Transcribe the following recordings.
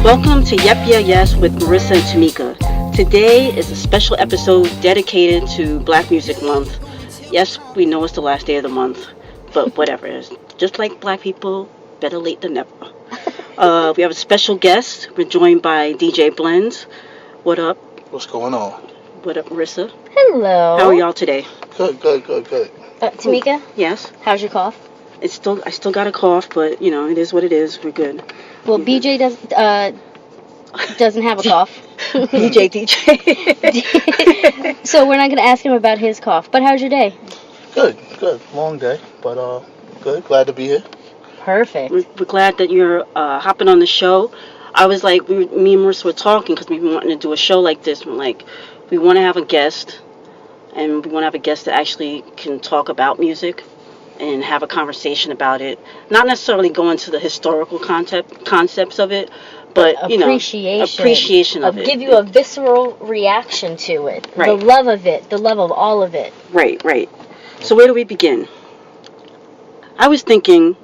Welcome to Yep Yeah Yes with Marisa and Tamieka. Today is a special episode dedicated to Black Music Month. Yes, we know it's the last day of the month, but whatever. It's just like Black people, better late than never. We have a special guest. We're joined by DJ Blendz. What up? What's going on? What up, Marisa? Hello. How are y'all today? Good. Tamika, Yes. how's your cough? I still got a cough, but you know, it is what it is. We're good. Well, BJ doesn't have a cough. DJ. So we're not going to ask him about his cough. But how's your day? Good. Long day, but good. Glad to be here. Perfect. We're glad that you're hopping on the show. I was like, me and Marissa were talking because we've been wanting to do a show like this. We're like, we want to have a guest, and we want to have a guest that actually can talk about music and have a conversation about it. Not necessarily go into the historical concepts of it, but you know, appreciation of it. Give you a visceral reaction to it. Right. The love of it. The love of all of it. Right. So where do we begin? I was thinking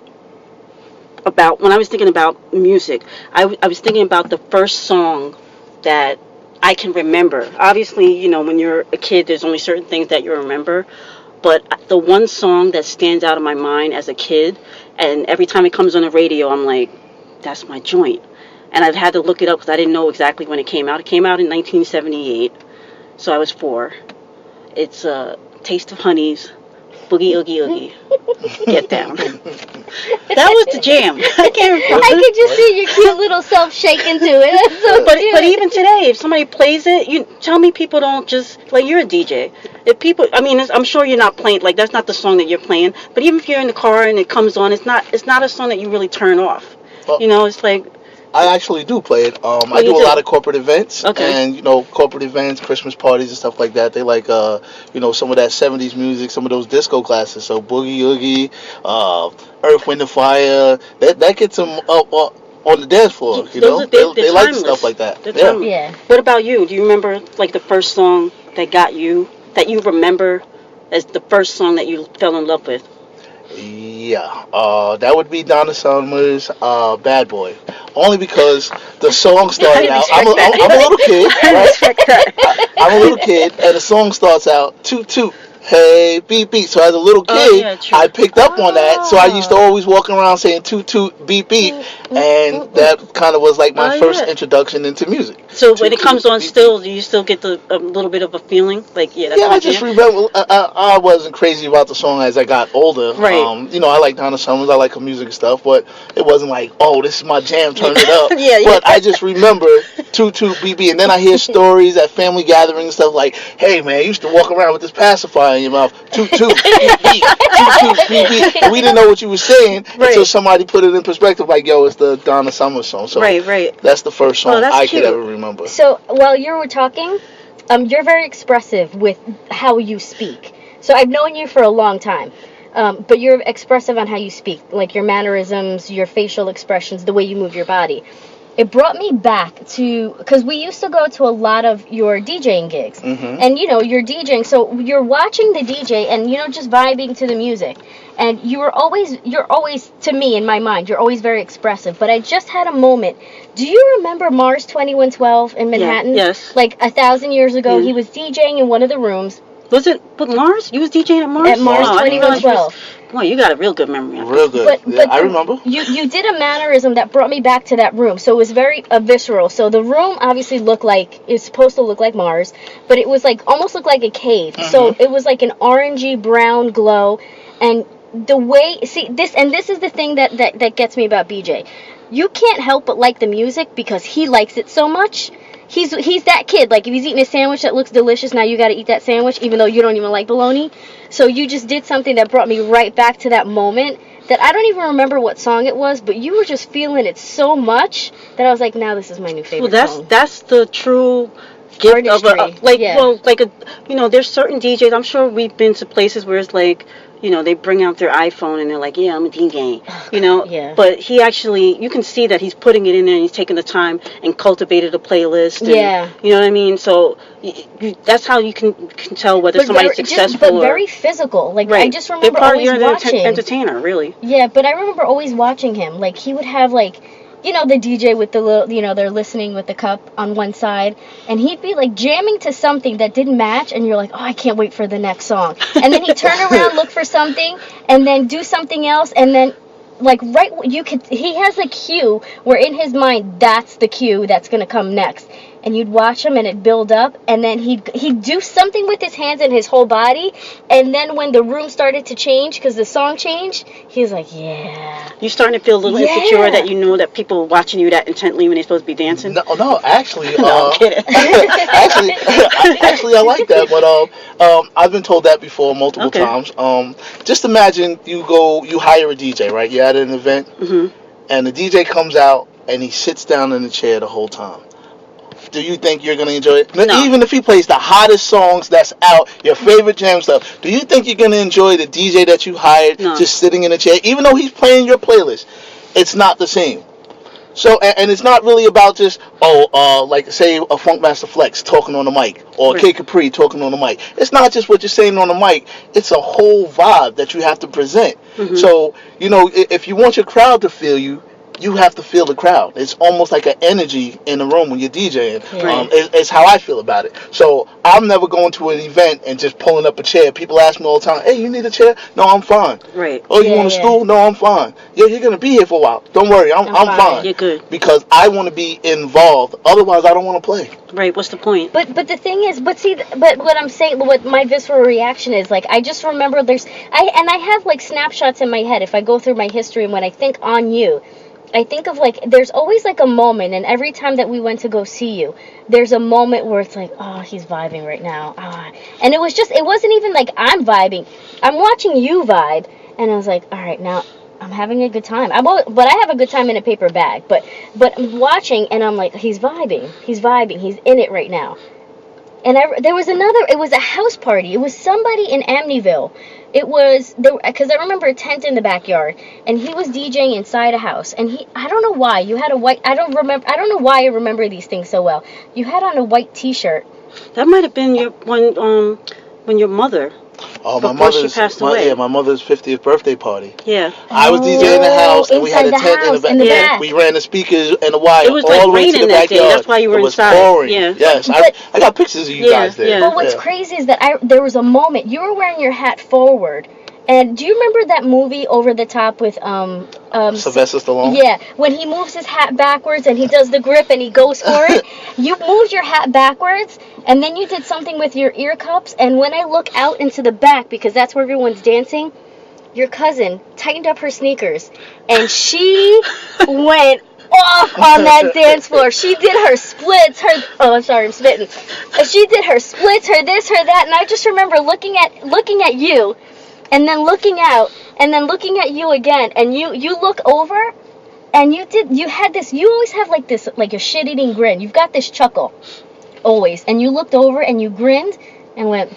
about, when I was thinking about music, I was thinking about the first song that I can remember. Obviously, you know, when you're a kid, there's only certain things that you remember. But the one song that stands out in my mind as a kid, and every time it comes on the radio, I'm like, that's my joint. And I've had to look it up because I didn't know exactly when it came out. It came out in 1978, so I was 4. It's Taste of Honey's Boogie Oogie Oogie. Get down. That was the jam. I can't remember. I could just see your cute little self shaking to it. That's so But cute. even today, if somebody plays it, you tell me people don't just, like, you're a DJ. If people, I mean, I'm sure you're not playing, like, that's not the song that you're playing. But even if you're in the car and it comes on, it's not a song that you really turn off. Well, you know, it's like, I actually do play it. I you do a do? lot of corporate events, Okay. and corporate events, Christmas parties and stuff like that. They like some of that '70s music, some of those disco classes. So Boogie Oogie, Earth, Wind and Fire. That gets them up on the dance floor. You Those know, are- they they're like timeless. stuff like that. They're Yeah. timeless. Yeah. What about you? Do you remember, like, the first song that got you, that you remember as the first song that you fell in love with? Yeah, that would be Donna Summer's "Bad Boy," only because the song started out. I'm a little kid, right? I'm a little kid, and the song starts out toot toot, hey beep beep. So as a little kid, Oh, yeah, true. I picked up on that. So I used to always walk around saying toot toot beep beep, and that kind of was like my Oh, first yeah. introduction into music. So Toot, when it toot, comes on, beep, still, do you still get a little bit of a feeling? Like, yeah, that's Yeah, my I just jam? remember I wasn't crazy about the song as I got older. Right. I like Donna Summers, I like her music and stuff, but it wasn't like, oh, this is my jam, turn it up. Yeah. But I just remember toot toot BB, and then I hear stories at family gatherings and stuff like, hey man, you used to walk around with this pacifier in your mouth, toot toot BB, toot toot BB, and we didn't know what you were saying until Right. somebody put it in perspective, like, yo, it's the Donna Summers song. So Right. that's the first song that's I cute. could ever remember. So while you were talking, you're very expressive with how you speak. So I've known you for a long time, but you're expressive on how you speak, like your mannerisms, your facial expressions, the way you move your body. It brought me back to, because we used to go to a lot of your DJing gigs, and you're DJing, so you're watching the DJ and just vibing to the music, and you're always to me in my mind, you're always very expressive. But I just had a moment. Do you remember Mars 2112 in Manhattan? Yeah, yes. Like 1,000 years ago, Yeah. he was DJing in one of the rooms. Was it with Mars? You was DJing at Mars? At Mars Oh, I didn't realize you was- 2112. Well, you got a real good memory. Real good. But I remember. You did a mannerism that brought me back to that room. So it was very visceral. So the room obviously it's supposed to look like Mars, but it was like almost looked like a cave. So it was like an orangey brown glow, and the way this is the thing that gets me about BJ. You can't help but like the music because he likes it so much. He's that kid. Like, if he's eating a sandwich that looks delicious, now you got to eat that sandwich, even though you don't even like bologna. So you just did something that brought me right back to that moment that I don't even remember what song it was, but you were just feeling it so much that I was like, now this is my new favorite song. That's the true gift of Artistry, yeah. there's certain DJs. I'm sure we've been to places where it's like, they bring out their iPhone and they're like, yeah, I'm a DJ, Yeah. But he actually, you can see that he's putting it in there and he's taking the time and cultivated a playlist. And, Yeah. You know what I mean? So that's how you can tell whether somebody's successful but or... very physical. Like, Right. I just remember They're always you're an watching. entertainer, really. Yeah, but I remember always watching him. Like, he would have, like, the DJ with the little, they're listening with the cup on one side, and he'd be like jamming to something that didn't match, and you're like, oh, I can't wait for the next song. And then he'd turn around, look for something, and then do something else, and then like he has a cue where in his mind that's the cue that's gonna come next, and you'd watch him and it'd build up, and then he'd do something with his hands and his whole body, and then when the room started to change because the song changed, he was like, yeah. You starting to feel a little insecure that you know that people are watching you that intently when they're supposed to be dancing? No, actually, No, I'm kidding. actually, I like that, but I've been told that before multiple times. Just imagine you hire a DJ, right? You're at an event, and the DJ comes out and he sits down in the chair the whole time. Do you think you're going to enjoy it? No. Even if he plays the hottest songs that's out, your favorite jam stuff, do you think you're going to enjoy the DJ that you hired just sitting in a chair? Even though he's playing your playlist, it's not the same. So, and it's not really about just, like, say, a Funkmaster Flex talking on the mic, or Kid Capri talking on the mic. It's not just what you're saying on the mic. It's a whole vibe that you have to present. So, if you want your crowd to feel you, you have to feel the crowd. It's almost like an energy in the room when you're DJing. It's how I feel about it. So I'm never going to an event and just pulling up a chair. People ask me all the time, hey, you need a chair? No, I'm fine. Right. Oh, you want a stool? No, I'm fine. Yeah, you're going to be here for a while. Don't worry, I'm fine. You're good. Because I want to be involved. Otherwise, I don't want to play. Right, what's the point? But the thing is, but what I'm saying, what my visceral reaction is, like, I just remember I have, like, snapshots in my head if I go through my history, and when I think on you, I think of, like, there's always, like, a moment, and every time that we went to go see you, there's a moment where it's like, oh, he's vibing right now. And it wasn't even like I'm vibing. I'm watching you vibe, and I was like, all right, now I'm having a good time. But I have a good time in a paper bag. But I'm watching, and I'm like, he's vibing, he's in it right now. And it was a house party. It was somebody in Amityville. It was, because I remember a tent in the backyard, and he was DJing inside a house, and I don't know why, you had a white, I don't know why I remember these things so well. You had on a white t-shirt. That might have been when your mother, before she passed away. Yeah, my mother's 50th birthday party. Yeah. I was DJing in the house, and we had a tent in the back. back. We ran the speakers and the wire It was all like the way to raining the that day. backyard. That's why you were it was inside. pouring. Yeah. Yes, I got pictures of you guys there. Yeah. But what's crazy is that there was a moment, you were wearing your hat forward. And do you remember that movie Over the Top with Sylvester Stallone? Yeah, when he moves his hat backwards and he does the grip and he goes for it. You moved your hat backwards, and then you did something with your ear cups, and when I look out into the back, because that's where everyone's dancing, your cousin tightened up her sneakers, and she went off on that dance floor. She did her splits, I'm sorry, I'm spitting. She did her splits, her this, her that, and I just remember looking at you, and then looking out, and then looking at you again, and you look over, and you always have like this, like a shit-eating grin. You've got this chuckle, always, and you looked over, and you grinned, and went,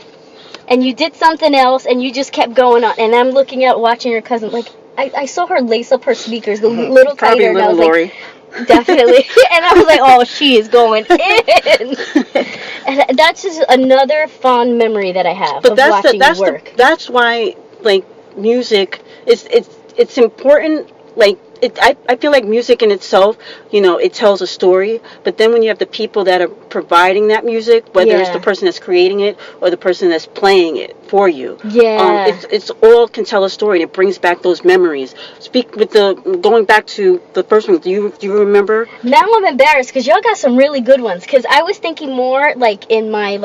and you did something else, and you just kept going on, and I'm looking out, watching your cousin, like, I saw her lace up her sneakers a little tighter, and I was Lori. like, definitely, and I was like, oh, she is going in. And that's just another fond memory that I have of watching you work. That's why, like, music, it's important. Like, I feel like music in itself, it tells a story. But then when you have the people that are providing that music, whether it's the person that's creating it or the person that's playing it for you, it's all can tell a story, and it brings back those memories. Going back to the first one, do you remember? Now I'm embarrassed because y'all got some really good ones. Because I was thinking more like in my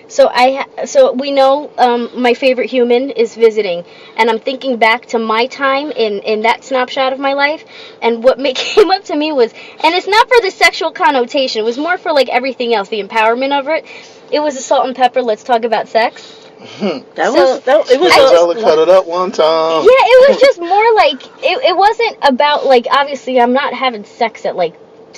so we know my favorite human is visiting, and I'm thinking back to my time in that snapshot of my life, and what came up to me was, and it's not for the sexual connotation, it was more for like everything else, the empowerment of it. It was a Salt and Pepper, Let's Talk About Sex. It was cut it up one time. Yeah, it was just more like it wasn't about, like, obviously I'm not having sex at, like,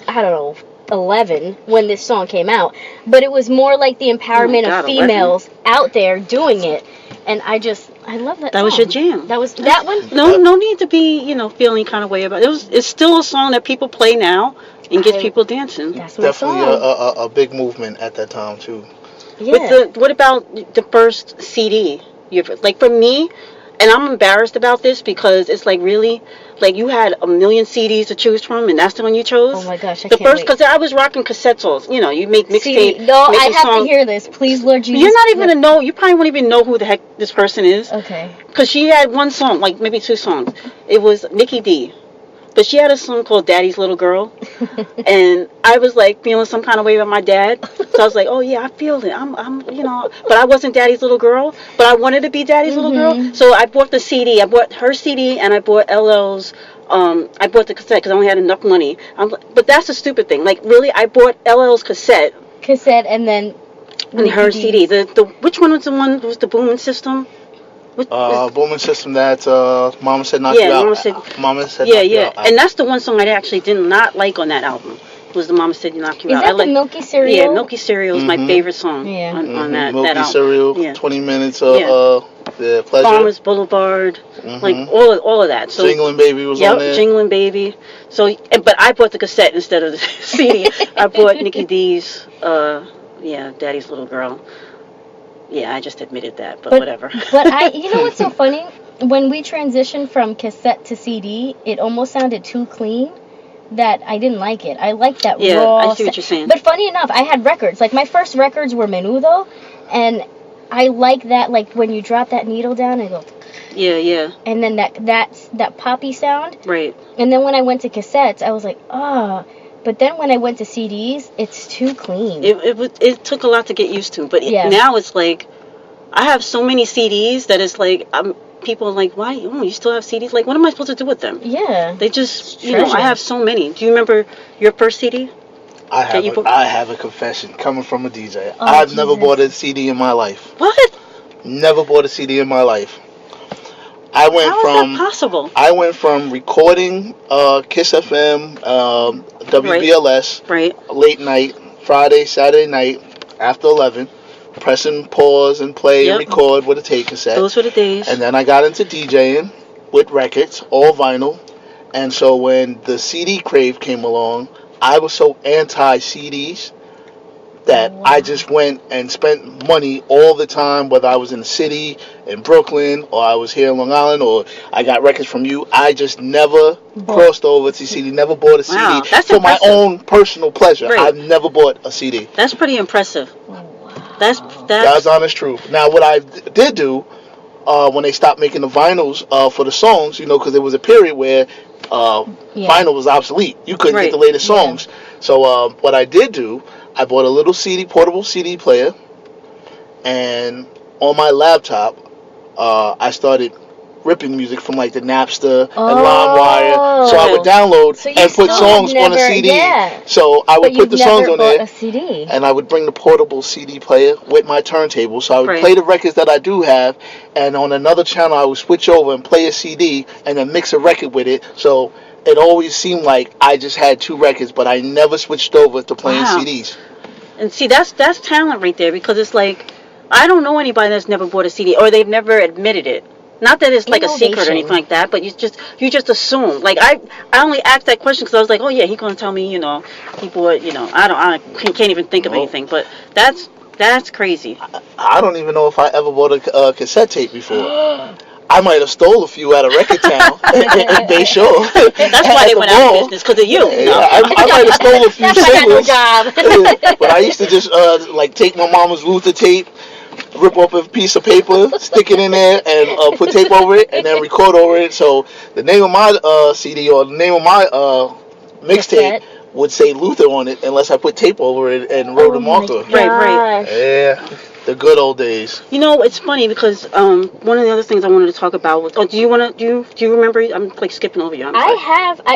I don't know, 11 when this song came out, but it was more like the empowerment of females 11. out there doing it, and I love that. That song. was your jam. That one. No need to be feeling kind of way about it. It's still a song that people play now and gets people dancing. That's my definitely song. a big movement at that time too. Yeah. What about the first CD? Like, for me, and I'm embarrassed about this because it's like really, like you had a million CDs to choose from, and that's the one you chose. Oh my gosh, I the can't first, wait. because I was rocking cassettes. You know, you make mixtape. No, I making have songs. to hear this. Please, Lord Jesus. You're not even gonna know. You probably won't even know who the heck this person is. Okay. Because she had one song, like maybe 2 songs. It was Nikki D. But she had a song called Daddy's Little Girl. And I was like feeling some kind of way with my dad. So I was like, oh yeah, I feel it. I'm you know. But I wasn't Daddy's little girl. But I wanted to be Daddy's little girl. So I bought the CD. I bought her CD and I bought LL's. I bought the cassette because I only had enough money. But that's a stupid thing. Like really, I bought LL's cassette. And then. And her CD. The which one was the one? Was the booming system? Booming system that Mama said knock you out. Mama said knock you out. And that's the one song I actually did not like on that album. Was the Mama Said Knock You Out. Is that the Milky Cereal? Yeah, Milky Cereal is my favorite song on that Milky album. Cereal, 20 minutes of pleasure. Farmers Boulevard, like all of that. So Jingling Baby was on there. Jingling Baby. So, but I bought the cassette instead of the CD. I bought Nikki D's, Daddy's Little Girl. Yeah, I just admitted that, but whatever. But you know what's so funny? When we transitioned from cassette to CD, it almost sounded too clean that I didn't like it. I like that raw. Yeah, I see what you're saying. But funny enough, I had records. Like my first records were Menudo, and I like that. Like when you drop that needle down, I go. Yeah. And then that poppy sound. Right. And then when I went to cassettes, I was like, But then when I went to CDs, it's too clean. It took a lot to get used to, but now it's like I have so many CDs that it's like people are like, why? Oh, you still have CDs? Like, what am I supposed to do with them? Yeah. They just, I have so many. Do you remember your first CD? I have a confession coming from a DJ. I've never bought a CD in my life. What? Never bought a CD in my life. How is that possible? I went from recording Kiss FM, WBLS, late night, Friday, Saturday night, after 11, pressing pause and play and record with a tape cassette. Those were the days. And then I got into DJing with records, all vinyl. And so when the CD crave came along, I was so anti-CDs that I just went and spent money all the time, whether I was in the city, in Brooklyn, or I was here in Long Island, or I got records from you. I just never crossed over to CD, never bought a CD that's for impressive. My own personal pleasure. Right. I've never bought a CD. That's pretty impressive. That's honest truth. Now, what I did do, when they stopped making the vinyls for the songs, because there was a period where vinyl was obsolete. You couldn't get the latest songs. So what I did do, I bought a little portable CD player, and on my laptop, I started ripping music from like the Napster and LimeWire. So I would download and put songs on a CD. Yeah. So I would put the songs on there, a CD. And I would bring the portable CD player with my turntable. So I would play the records that I do have, and on another channel I would switch over and play a CD and then mix a record with it. So it always seemed like I just had 2 records, but I never switched over to playing CDs. And see, that's talent right there, because it's like, I don't know anybody that's never bought a CD, or they've never admitted it. Not that it's like a secret or anything like that, but you just assume. Like I only asked that question because I was like, oh yeah, he's gonna tell me, he bought, I can't even think of anything. But that's crazy. I don't even know if I ever bought a cassette tape before. I might have stole a few out of Record Town in Bayshore. That's why they went out of business, because of you. I might have stole a few singles. Job. But I used to just take my mama's Luther tape, rip up a piece of paper, stick it in there, and put tape over it, and then record over it. So the name of my CD or the name of my mixtape would say Luther on it, unless I put tape over it and wrote a marker. Right. Yeah. The good old days. It's funny because one of the other things I wanted to talk about was. Oh, do you remember? I'm like skipping over you.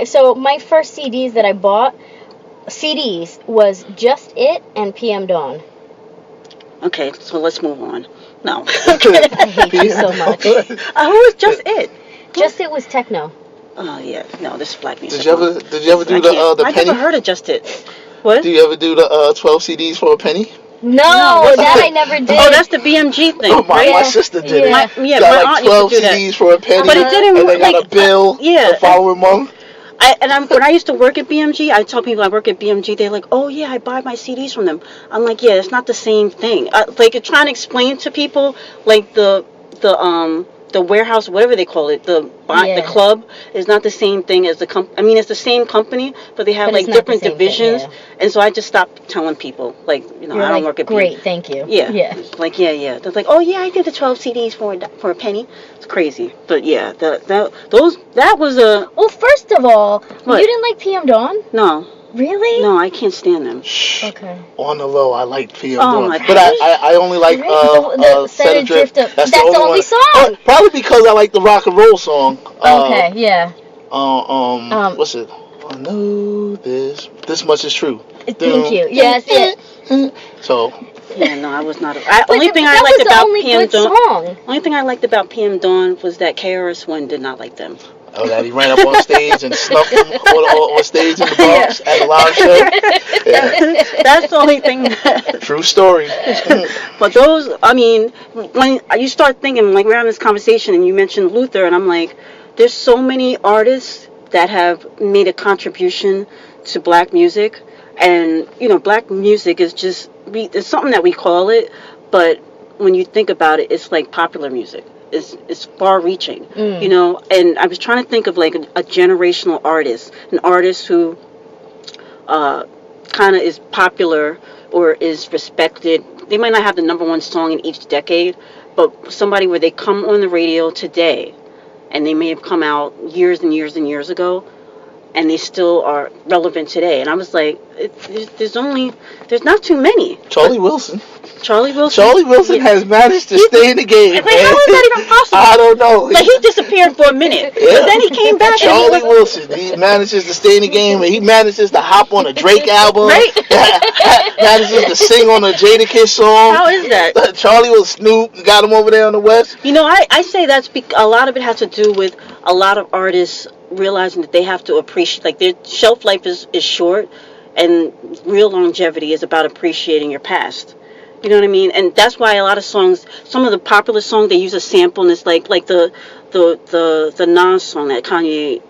So my first CDs that I bought, was Just It and PM Dawn. Okay, so let's move on. No. I hate you so much. Who was Just It? Just It was techno. Oh yeah, no, this is black music. Did you ever do the I penny? never heard of Just It. What? Do you ever do the 12 CDs for a penny? No, that I never did. Oh, that's the BMG thing, right? My sister did it. My got aunt 12 used to do CDs for a penny, but it didn't and they got a bill the following month. When I used to work at BMG, I tell people I work at BMG, they're like, oh yeah, I buy my CDs from them. I'm like, yeah, it's not the same thing. Like, trying to explain to people, like, the the warehouse, whatever they call it, the club is not the same thing as the I mean, it's the same company, but they have But like it's not different the same divisions. thing, And so I just stopped telling people, like, you know, You're I don't like, work at great, thank you. Yeah. Like, yeah. They're like, oh yeah, I did the 12 CDs for a penny. It's crazy. But yeah, that was a. Well, first of all, What? you didn't like PM Dawn? No. Really? No, I can't stand them. Okay. On the low, I like PM Oh, Dawn. my But I only like the Set Adrift. That's the only one. song. Oh, probably because I like the rock and roll song. Okay, yeah. What's it? I know this much is true. Thank you. Yes. So. Yeah, no, I was not. Only thing I liked about PM Dawn was that KRS-One did not like them. Oh, that he ran up on stage and snuffed them on stage in the Bronx at a live show. Yeah. That's the only thing. True story. But those, I mean, when you start thinking, like we're having this conversation and you mentioned Luther, and I'm like, there's so many artists that have made a contribution to black music, and you know, black music is just it's something that we call it, but when you think about it, it's like popular music. It's far-reaching, you know. And I was trying to think of like a generational artist, an artist who kind of is popular or is respected. They might not have the number one song in each decade, but somebody where they come on the radio today, and they may have come out years and years and years ago, and they still are relevant today. And I was like, there's not too many. Charlie Wilson. Charlie Wilson has managed to stay in the game. Like, how is that even possible? I don't know. Like, he disappeared for a minute, but then he came back. Charlie Wilson, he manages to stay in the game, and he manages to hop on a Drake album. Right? Manages to sing on a Jadakiss song. How is that? Charlie was Snoop, got him over there on the West. You know, I say a lot of it has to do with a lot of artists realizing that they have to appreciate, like, their shelf life is short, and real longevity is about appreciating your past. You know what I mean? And that's why a lot of songs, some of the popular songs, they use a sample, and it's like the Nas song that Kanye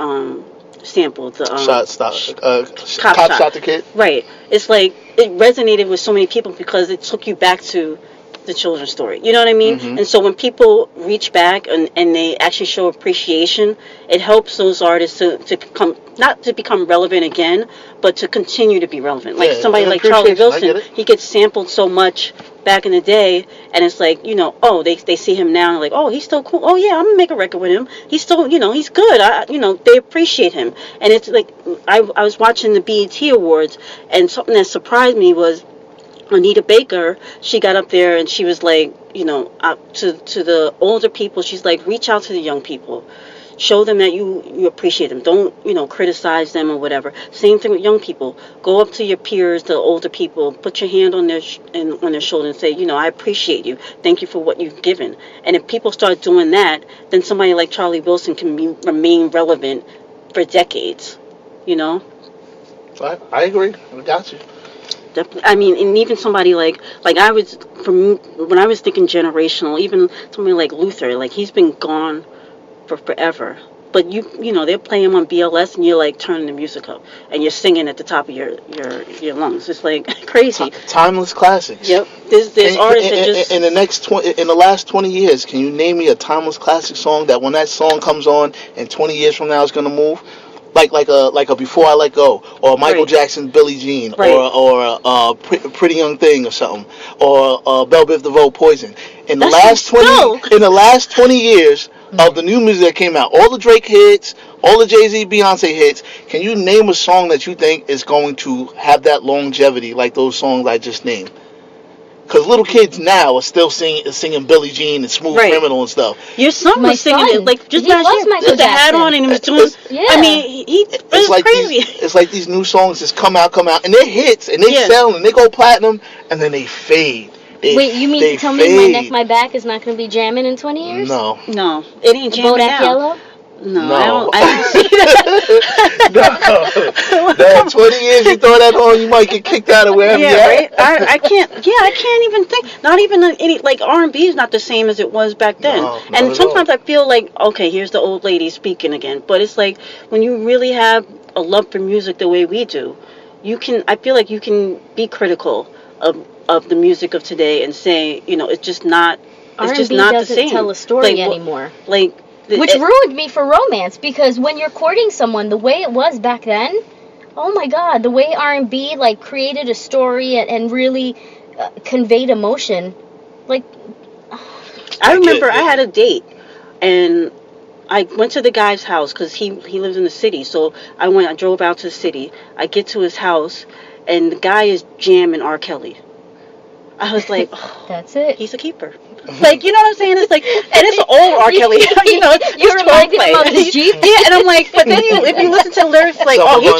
sampled. The Cop Shot the Kid. Right. It's like it resonated with so many people because it took you back to the children's story. You know what I mean? Mm-hmm. And so when people reach back and they actually show appreciation, it helps those artists to become, not to become relevant again, but to continue to be relevant. Like somebody like Charlie Wilson, he gets sampled so much back in the day, and it's like, you know, oh, they see him now, and like, oh, he's still cool. Oh yeah, I'm gonna make a record with him. He's still, you know, he's good. They appreciate him. And it's like, I was watching the BET Awards, and something that surprised me was Anita Baker. She got up there and she was like, you know, to the older people, she's like, reach out to the young people. Show them that you appreciate them. Don't, you know, criticize them or whatever. Same thing with young people. Go up to your peers, the older people, put your hand on their shoulder and say, you know, I appreciate you. Thank you for what you've given. And if people start doing that, then somebody like Charlie Wilson can remain relevant for decades. You know? I agree. I got you. Definitely. I mean, and even somebody like I was, when I was thinking generational, even somebody like Luther, like he's been gone for forever. But you know, they're playing him on BLS, and you're like turning the music up, and you're singing at the top of your lungs. It's like crazy. Timeless classics. Yep. There's artists that just in the last 20 years, can you name me a timeless classic song that when that song comes on and 20 years from now is gonna move? Like a Before I Let Go, or Michael Jackson's Billie Jean, or Pretty Young Thing or something, or Belle Biv DeVoe Poison. In the last 20 years of the new music that came out, all the Drake hits, all the Jay-Z, Beyonce hits, can you name a song that you think is going to have that longevity like those songs I just named? Because little kids now are still singing Billie Jean and Smooth Criminal and stuff. Your son was singing it like just last year with the hat on, and he was doing. Yeah. I mean, it's like crazy. It's like these new songs just come out, and they're hits, and they sell, and they go platinum, and then they fade. Wait, you mean to tell me My Neck, My Back is not going to be jamming in 20 years? No, it ain't jamming now. Yellow? No. I don't see that. No, 20 years you throw that on, you might get kicked out of wherever you're at. I can't even think. Not even any, like, R&B is not the same as it was back then. No, and sometimes I feel like, okay, here's the old lady speaking again. But it's like, when you really have a love for music the way we do, I feel like you can be critical of the music of today and say, you know, it's just not It's just R&B not the doesn't same. tell a story Like, anymore. Like, Which ruined me for romance, because when you're courting someone, the way it was back then, oh my God, the way R&B like created a story and really conveyed emotion, like. I remember I had a date, and I went to the guy's house because he lives in the city. So I drove out to the city. I get to his house, and the guy is jamming R. Kelly. I was like, oh, that's it. He's a keeper. Like, you know what I'm saying? It's like, and it's old R. Kelly. You know, you reminded him of his Jeep. Yeah, and I'm like, but then if you listen to the lyrics, like, oh, he's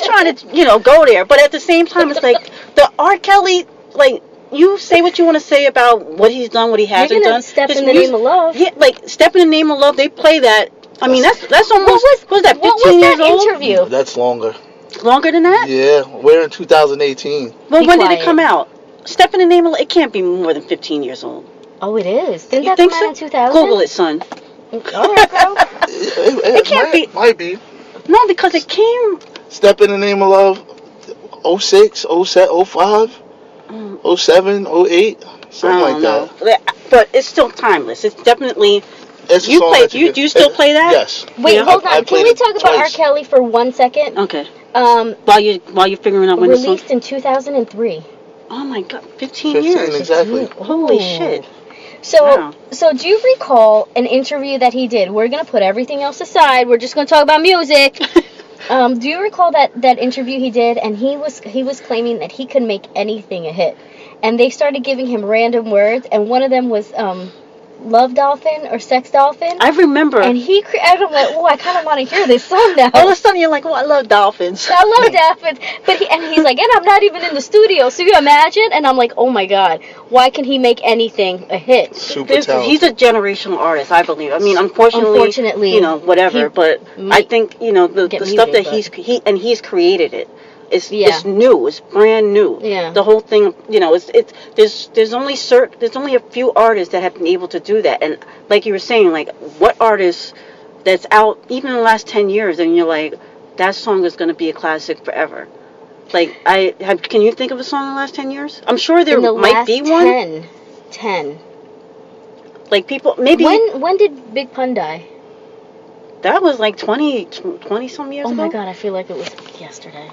trying to, go there. But at the same time, it's like the R. Kelly, like. You say what you want to say about what he's done, what he hasn't done. Step in the Name of Love. Yeah, like Step in the Name of Love. They play that. I mean, that's almost. What was that? 15 years old? Interview? That's longer. Longer than that? Yeah, we're in 2018. Well, when did it come out? Step in the Name of Love. It can't be more than 15 years old. Oh, it is. Didn't you that think come so? out in 2000? Google it, son. All right, girl. It can't be. Might be. No, because it came. Step in the Name of Love. 06, 07, 05. 07, 08, something like that. But it's still timeless. It's definitely. It's you play. Do you still play that? Yes. Wait, hold on. Can we talk about R. Kelly for 1 second? Okay. While you're figuring out when the song. Released in 2003. Oh my God, 15 years. Exactly. Holy shit. So do you recall an interview that he did? We're gonna put everything else aside. We're just gonna talk about music. Do you recall that interview he did? And he was claiming that he could make anything a hit, and they started giving him random words, and one of them was love dolphin or sex dolphin. I remember. And I'm like, oh, I kind of want to hear this song now. All of a sudden, you're like, oh, I love dolphins. I love dolphins. But he's like, and I'm not even in the studio. So you imagine? And I'm like, oh my God, why can he make anything a hit? Super talented. He's a generational artist, I believe. I mean, unfortunately, whatever. But I think the stuff that he's created it. It's new. It's brand new. Yeah. The whole thing, there's only a few artists that have been able to do that. And like you were saying, like what artist that's out even in the last 10 years, and you're like, that song is going to be a classic forever. Like can you think of a song in the last 10 years? I'm sure there might be one. 10. Like people maybe. When did Big Pun die? That was like 20 some years ago. Oh my God, I feel like it was yesterday.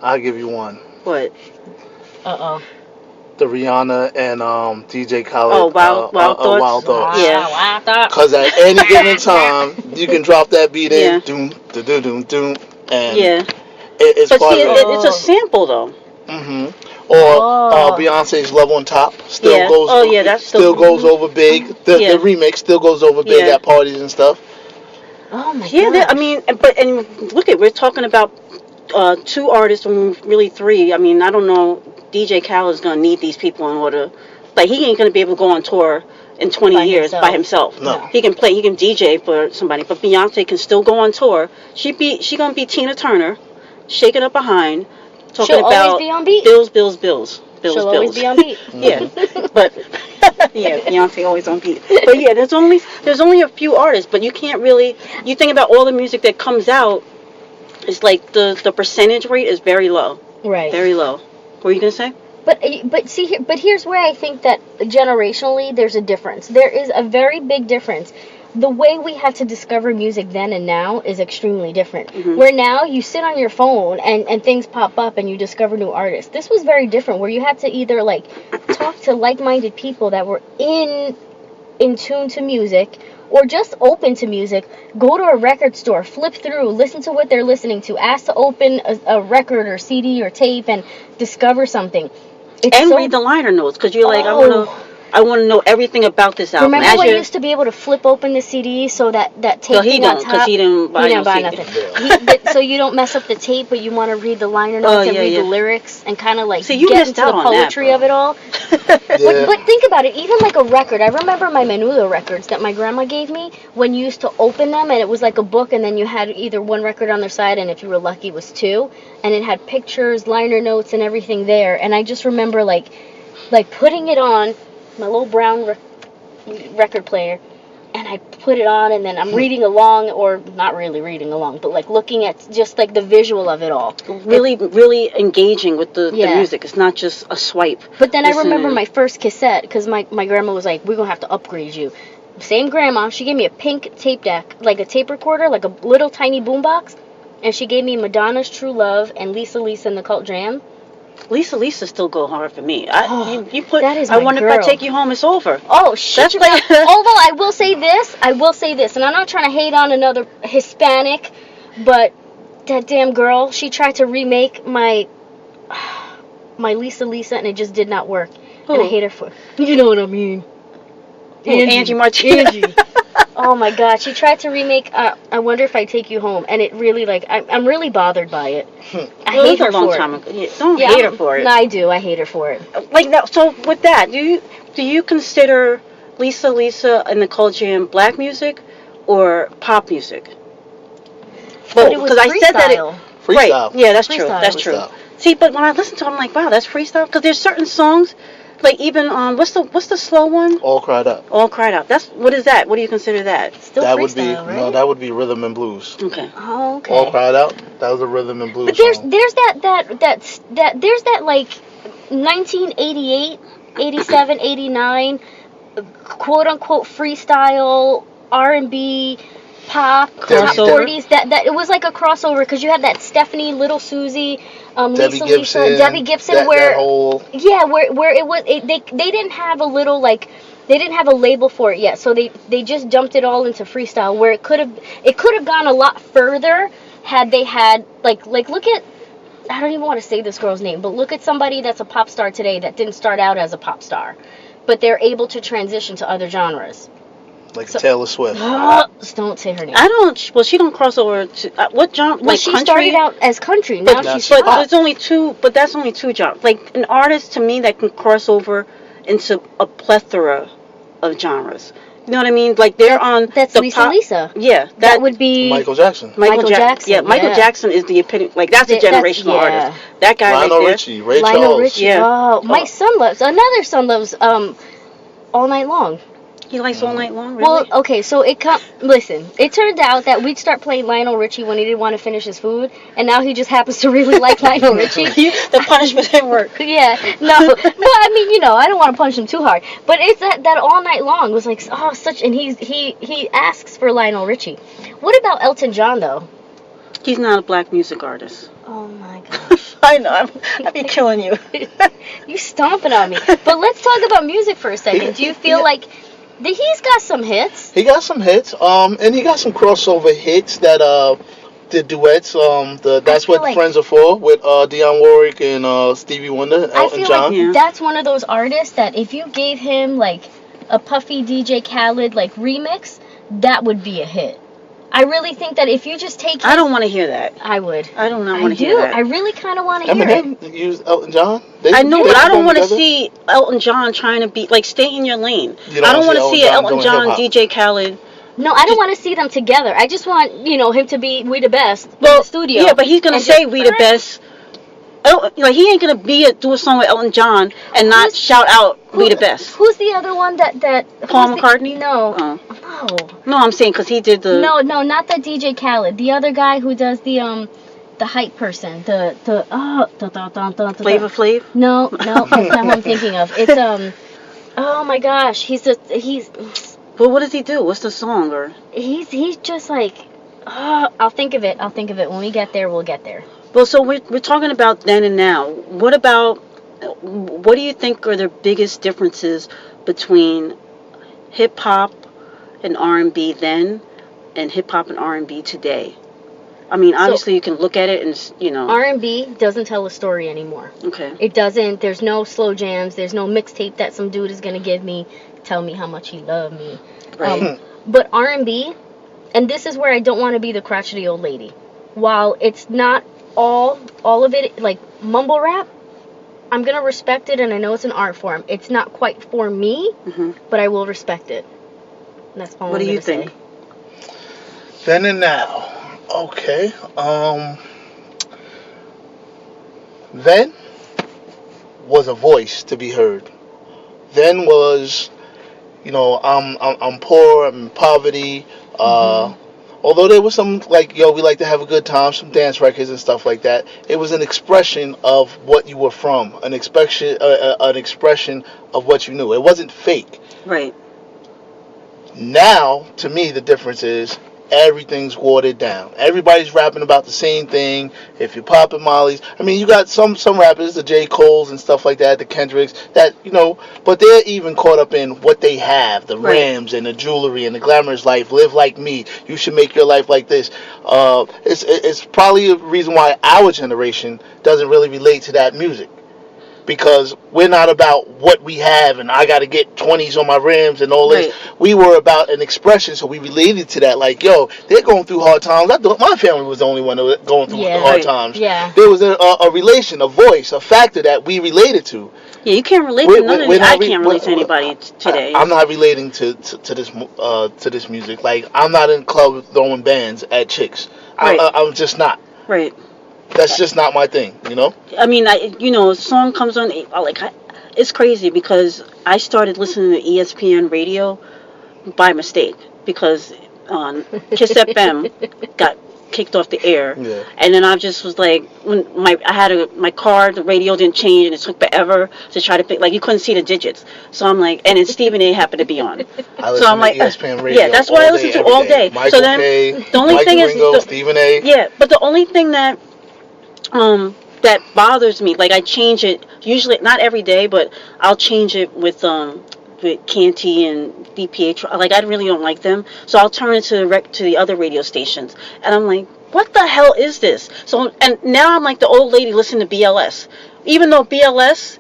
I'll give you one. What? The Rihanna and DJ Khaled. Oh, Wild Thoughts. Wild Thoughts. Yeah. Wild Thoughts. Because at any given time, you can drop that beat in, Yeah. doom, doom, doom, and Yeah. it's But part see, of it. it's a sample though. Mm-hmm. Or Beyonce's Love on Top still goes. Oh yeah, that's still goes over big. The remix still goes over big Yeah. at parties and stuff. Oh my God. Yeah, I mean, and look we're talking about 2 artists, or really 3. I mean, I don't know. DJ Khaled is gonna need these people in order. Like he ain't gonna be able to go on tour in 20 years by himself. No. He can DJ for somebody, but Beyonce can still go on tour. She gonna be Tina Turner, shaking up behind, talking She'll about always be on beat. Bills. She'll always be on beat. Yeah, but Beyonce always on beat. But yeah, there's only a few artists, but you can't really. You think about all the music that comes out, it's like the percentage rate is very low. Right. Very low. What were you gonna say? But here's where I think that generationally there's a difference. There is a very big difference. The way we had to discover music then and now is extremely different. Mm-hmm. Where now you sit on your phone and things pop up and you discover new artists. This was very different, where you had to either like talk to like-minded people that were in tune to music, or just open to music, go to a record store, flip through, listen to what they're listening to, ask to open a record or CD or tape and discover something. Read the liner notes, because you're like, I want to know everything about this album. Remember when you used to be able to flip open the CD so that tape thing on top? Because he didn't buy nothing. So you don't mess up the tape, but you want to read the liner notes and read the lyrics and kind of like get into the poetry of it all. But think about it, even like a record. I remember my Menudo records that my grandma gave me, when you used to open them and it was like a book, and then you had either one record on their side, and if you were lucky it was 2, and it had pictures, liner notes, and everything there. And I just remember like putting it on my little brown record player and I put it on, and then I'm reading along, or not really reading along, but like looking at just like the visual of it all. Really engaging with the music. It's not just a swipe. But then I remember my first cassette, because my grandma was like, we're going to have to upgrade you. Same grandma, she gave me a pink tape deck, like a tape recorder, like a little tiny boombox, and she gave me Madonna's True Love and Lisa and the Cult Jam. Lisa still go hard for me. You put. That is I wonder girl. if I take you home, it's over. Oh shit! That's like. Although I will say this, and I'm not trying to hate on another Hispanic, but that damn girl, she tried to remake my Lisa, and it just did not work. Who? And I hate her for. You know what I mean? Angie Martinez. Oh my God, she tried to remake I Wonder If I Take You Home, and it really, like, I'm really bothered by it. I hate her for it. Yeah, don't hate her for it. No, I do. I hate her for it. Like that. So with that, do you consider Lisa and the Cult Jam black music or pop music? But it was I said that freestyle. Right. Yeah, that's true. Freestyle. That's true. See, but when I listen to it, I'm like, wow, that's freestyle. Because there's certain songs, like even what's the slow one? All Cried Out. All Cried Out. What is that? What do you consider that? Still That freestyle, would be right? no, that would be rhythm and blues. Okay. Oh, okay. All Cried Out. That was a rhythm and blues. But there's song. there's that like 1988, 87, 89 quote unquote freestyle R&B pop Crossover. 40s that it was like a crossover, because you had that Stephanie, Little Susie, Debbie Debbie Gibson, that, where that whole where it was they didn't have a little like. They didn't have a label for it yet, so they just dumped it all into freestyle, where it could have gone a lot further had they had like look at, I don't even want to say this girl's name, but look at somebody that's a pop star today that didn't start out as a pop star, but they're able to transition to other genres. like Taylor Swift. Don't say her name. I don't. Well, she don't cross over to what genre? Well, Like she country? started out as country. Now she's But pop. there's only two. But that's only two genres. Like an artist to me that can cross over into a plethora of genres. You know what I mean? Like they're on That's the Lisa pop. Lisa. Yeah, That would be Michael Jackson. Michael Jackson, Yeah, Michael yeah. Jackson is the epitome. Like that's a generational artist. That guy Lionel right there. Richie, Ray Lionel Charles. Richie. Yeah. Oh, my another son loves All Night Long. He likes All Night Long. Really? Well, okay, so listen, it turned out that we'd start playing Lionel Richie when he didn't want to finish his food, and now he just happens to really like Lionel Richie. The punishment didn't work. Yeah, no, I mean, I don't want to punch him too hard, but it's that All Night Long was like, oh, such, and he asks for Lionel Richie. What about Elton John, though? He's not a black music artist. Oh my gosh. I know. I'd be killing you. You stomping on me. But let's talk about music for a second. Do you feel like he's got some hits? He got some hits. And he got some crossover hits that the duets. That's what like Friends Are For with Dionne Warwick and Stevie Wonder, I Elton feel John. like that's one of those artists that if you gave him like a Puffy DJ Khaled like remix, that would be a hit. I really think that if you just take I don't want to hear that. I would. I do not want to hear that. I really kind of want to hear it. Eminem used Elton John. I know, but I don't want to together. see Elton John trying to be like stay in your lane. You I don't want to see an Elton Elton John John, doing DJ Khaled. No, I don't want to see them together. I just want, him to be We the Best in Well, the studio. yeah, but he's gonna and say just- we the best. Like he ain't gonna do a song with Elton John and not Who's- shout out we the best. Who's the other one that Paul who's the- McCartney? No. Oh. No. No, I'm saying because he did the. No, not the DJ Khaled. The other guy who does the hype person. The Flavor Flav. No, that's not what I'm thinking of. It's oh my gosh, he's Well, what does he do? What's the song or? he's just like, I'll think of it. When we get there, we'll get there. Well, so we're talking about then and now. What do you think are the biggest differences between hip hop and R&B then and hip hop and R&B today? I mean, obviously you can look at it and, R&B doesn't tell a story anymore. Okay. It doesn't. There's no slow jams. There's no mixtape that some dude is going to give me, tell me how much he loved me. Right. But R&B, and this is where I don't want to be the crotchety old lady. While it's not all of it, like mumble rap, I'm going to respect it, and I know it's an art form. It's not quite for me, but I will respect it. And that's all What I'm do you gonna think? say. Then and now. Okay. Then was a voice to be heard. Then was you know, I'm poor, I'm in poverty. Although there was some like, yo, we like to have a good time, some dance records and stuff like that. It was an expression of what you were from, an expression of what you knew. It wasn't fake. Right. Now, to me, the difference is everything's watered down. Everybody's rapping about the same thing. If you're popping mollies, I mean, you got some rappers, the J. Coles and stuff like that, the Kendricks, that, you know, but they're even caught up in what they have, the rims and the jewelry and the glamorous life. Live like me. You should make your life like this. It's probably a reason why our generation doesn't really relate to that music. Because we're not about what we have and I got to get 20s on my rims and all this. We were about an expression, so we related to that. Like, yo, they're going through hard times. I thought my family was the only one that was going through hard times. Yeah. There was a relation, a voice, a factor that we related to. Yeah, you can't relate to none of it. I can't relate to anybody today. I'm not relating to this music. Like, I'm not in the club throwing bands at chicks. I'm just not. Right. That's just not my thing, you know? I mean, a song comes on, it's crazy because I started listening to ESPN radio by mistake because Kiss FM got kicked off the air. Yeah. And then I just was like, when I had my car, the radio didn't change and it took forever to try to pick, like you couldn't see the digits. So I'm like, and then Stephen A happened to be on. So I'm like, ESPN radio. Yeah, that's what I listen to all day. Michael so then K, the only Michael thing Ringo, is, Stephen A. Yeah, but the only thing that bothers me, like I change it usually, not every day, but I'll change it with Canty and DPH. Like I really don't like them, so I'll turn it to the other radio stations, and I'm like, what the hell is this? So and now I'm like the old lady listening to BLS, even though BLS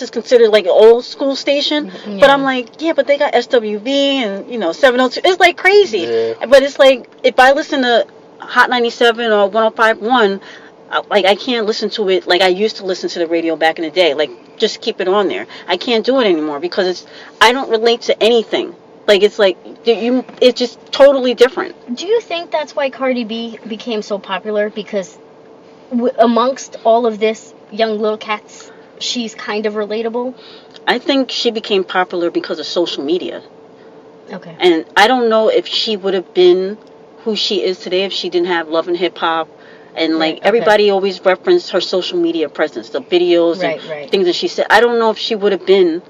is considered like an old school station, but I'm like, yeah, but they got SWV and 702. It's like crazy, but it's like if I listen to Hot 97 or 105.1. Like I can't listen to it like I used to listen to the radio back in the day. Like just keep it on there. I can't do it anymore because I don't relate to anything. Like it's like it's just totally different. Do you think that's why Cardi B became so popular? Because amongst all of this young little cats, she's kind of relatable. I think she became popular because of social media. Okay. And I don't know if she would have been who she is today if she didn't have Love and Hip Hop. And everybody always referenced her social media presence, the videos and things that she said. I don't know if she would have been,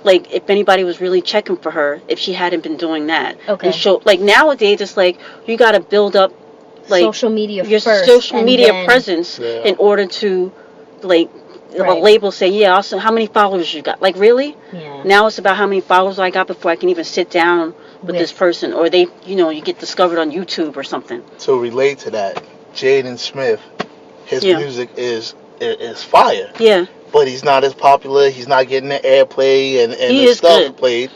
like, if anybody was really checking for her if she hadn't been doing that. Okay. And like nowadays, it's like you got to build up, like, social media your first, social media presence in order to, like, the label say, yeah, also how many followers you got. Like, really? Yeah. Now it's about how many followers I got before I can even sit down with this person, or they, you get discovered on YouTube or something. To relate to that, Jaden Smith, his music is fire. Yeah. But he's not as popular. He's not getting the airplay and the stuff played.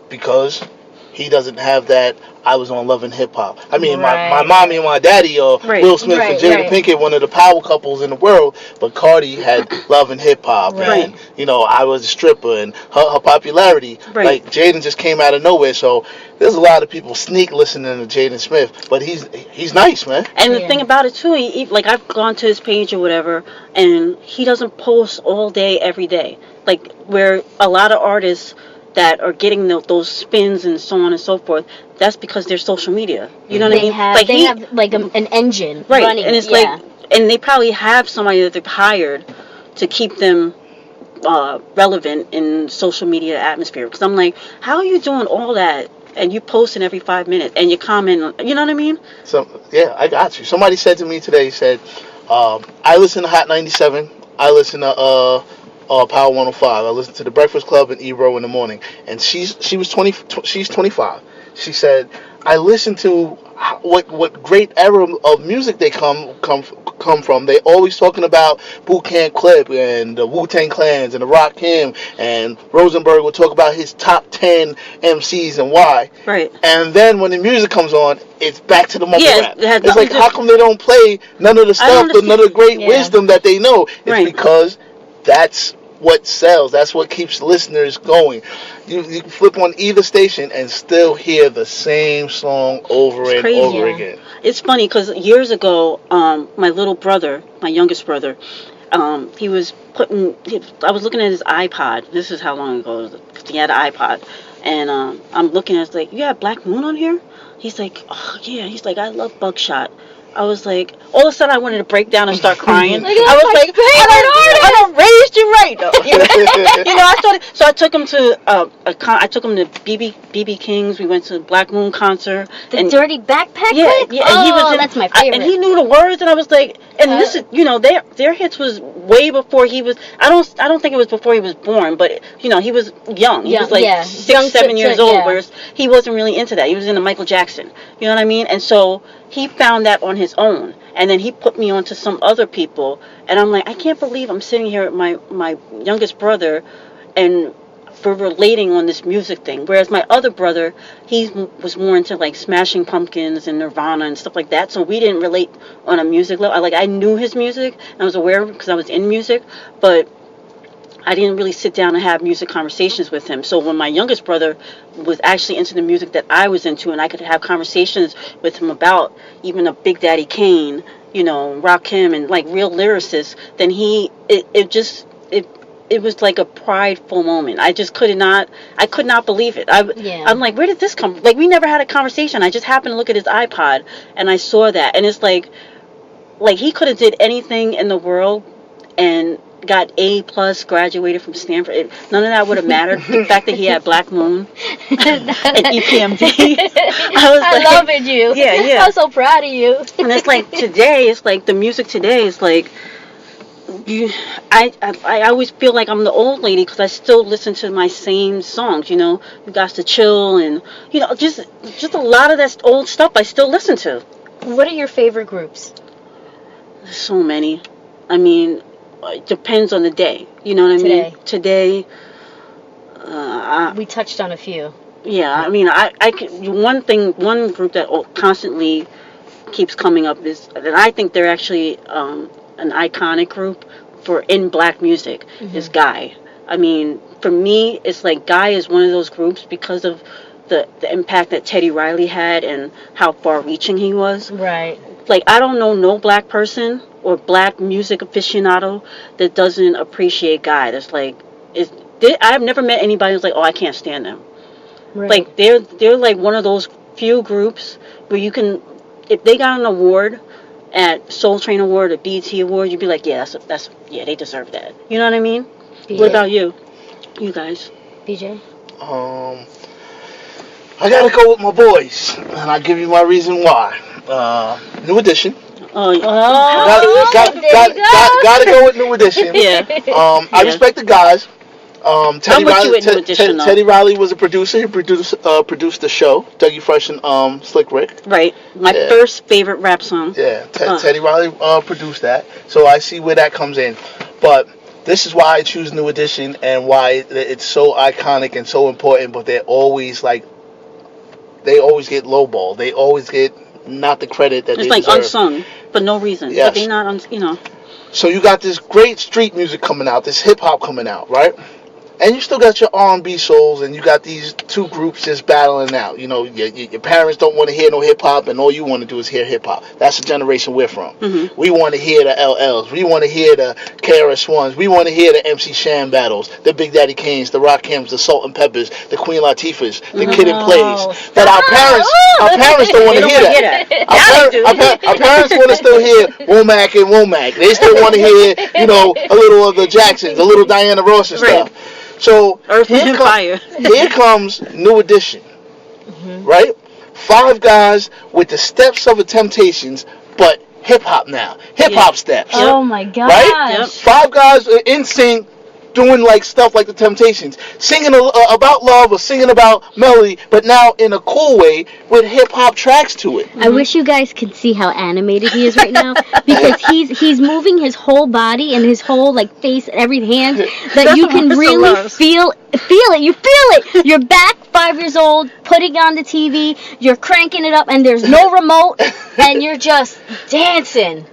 Because he doesn't have that. I was on Love and Hip Hop. I mean, my mommy and my daddy are Will Smith and Jada Pinkett, one of the power couples in the world. But Cardi had Love and Hip Hop, and I was a stripper, and her popularity. Like Jaden just came out of nowhere. So there's a lot of people sneak listening to Jaden Smith, but he's nice, man. And the thing about it too, he like I've gone to his page or whatever, and he doesn't post all day every day. Like where a lot of artists that are getting those spins and so on and so forth, that's because they're social media. You know what I mean? They have like an engine running. And it's like, and they probably have somebody that they've hired to keep them relevant in social media atmosphere. Because I'm like, how are you doing all that and you posting every 5 minutes and you comment? You know what I mean? So yeah, I got you. Somebody said to me today, I listen to Hot 97. I listen to Power 105. I listen to The Breakfast Club and E-Row in the morning. And she's 25. She said, I listen to what great era of music they come from. They always talking about Boot Camp Clip and the Wu-Tang Clans and the Rakim, and Rosenberg will talk about his top 10 MCs and why. Right. And then when the music comes on, it's back to the mumble rap. It's like, how come they don't play none of the stuff, none of the great wisdom that they know? It's because that's what sells. That's what keeps listeners going. You flip on either station and still hear the same song over and over again. It's funny because years ago, my little brother, my youngest brother, he was I was looking at his iPod. This is how long ago it was. He had an iPod. And I'm looking at it, like, you have Black Moon on here? He's like, oh, yeah. He's like, I love Buckshot. I was like, all of a sudden I wanted to break down and start crying. I was like, I don't raised you right, though. So I took him to I took him to BB King's. We went to the Black Moon concert. The Dirty Backpack Click? Yeah, and he was that's my favorite. And he knew the words, and I was like, and this is, their hits was way before he was. I don't think it was before he was born, but he was young. He was like 6-7 years old, whereas he wasn't really into that. He was into Michael Jackson. You know what I mean? And so he found that on his own, and then he put me on to some other people, and I'm like, I can't believe I'm sitting here with my youngest brother, and we're relating on this music thing. Whereas my other brother, he was more into like Smashing Pumpkins and Nirvana and stuff like that, so we didn't relate on a music level. I knew his music, and I was aware of it because I was in music, but I didn't really sit down and have music conversations with him. So when my youngest brother was actually into the music that I was into, and I could have conversations with him about even a Big Daddy Kane, Rakim, and like real lyricists, then it was like a prideful moment. I could not believe it. I'm like, where did this come from? Like, we never had a conversation. I just happened to look at his iPod, and I saw that, and it's like he could have did anything in the world and got A+, graduated from Stanford. None of that would have mattered. The fact that he had Black Moon and EPMD. I love it, you. Yeah. I'm so proud of you. And it's like today, it's like the music today is like, I always feel like I'm the old lady because I still listen to my same songs. You Got to Chill, and just a lot of that old stuff I still listen to. What are your favorite groups? There's so many. I mean, it depends on the day. You know what I mean? Today. We touched on a few. Yeah, I mean, one group that constantly keeps coming up is, and I think they're actually an iconic group in black music, is Guy. I mean, for me, it's like Guy is one of those groups because of the impact that Teddy Riley had and how far-reaching he was. Right. Like, I don't know no black person or black music aficionado that doesn't appreciate Guy. That's like, I've never met anybody who's like, oh, I can't stand them. Right. Like, they're like one of those few groups where you can, if they got an award at Soul Train Award or BET Award, you'd be like, yeah, yeah, they deserve that. You know what I mean? BJ. What about you guys? BJ? I gotta go with my boys, and I'll give you my reason why. New Edition. Gotta go with New Edition. Yeah. I respect the guys. Teddy Riley was a producer. He produced the show, Dougie Fresh and Slick Rick. Right. My first favorite rap song. Yeah. Teddy Riley produced that, so I see where that comes in. But this is why I choose New Edition and why it's so iconic and so important. But they always get lowballed. They always get not the credit that they deserve. It's like unsung for no reason. Yes. But they're not, So you got this great street music coming out, this hip hop coming out, right? And you still got your R&B souls, and you got these two groups just battling out. Your parents don't want to hear no hip-hop, and all you want to do is hear hip-hop. That's the generation we're from. Mm-hmm. We want to hear the LLs. We want to hear the KRS-Ones. We want to hear the MC Shan battles, the Big Daddy Kanes, the Rakims, the Salt and Peppers, the Queen Latifahs, the Kid and Plays. But our parents don't want to hear that. Our parents want to still hear Womack and Womack. They still want to hear, a little of the Jacksons, a little Diana Ross and stuff. So here comes New Edition, right? 5 guys with the steps of the Temptations, but hip hop now, hip hop steps. Oh my gosh! Right? Yep. 5 guys in sync, doing like stuff like the Temptations, singing about love or singing about melody, but now in a cool way with hip hop tracks to it. I wish you guys could see how animated he is right now, because he's moving his whole body and his whole face and every hand that you can really feel it. You feel it. You're back 5 years old, putting on the TV, you're cranking it up, and there's no remote, and you're just dancing.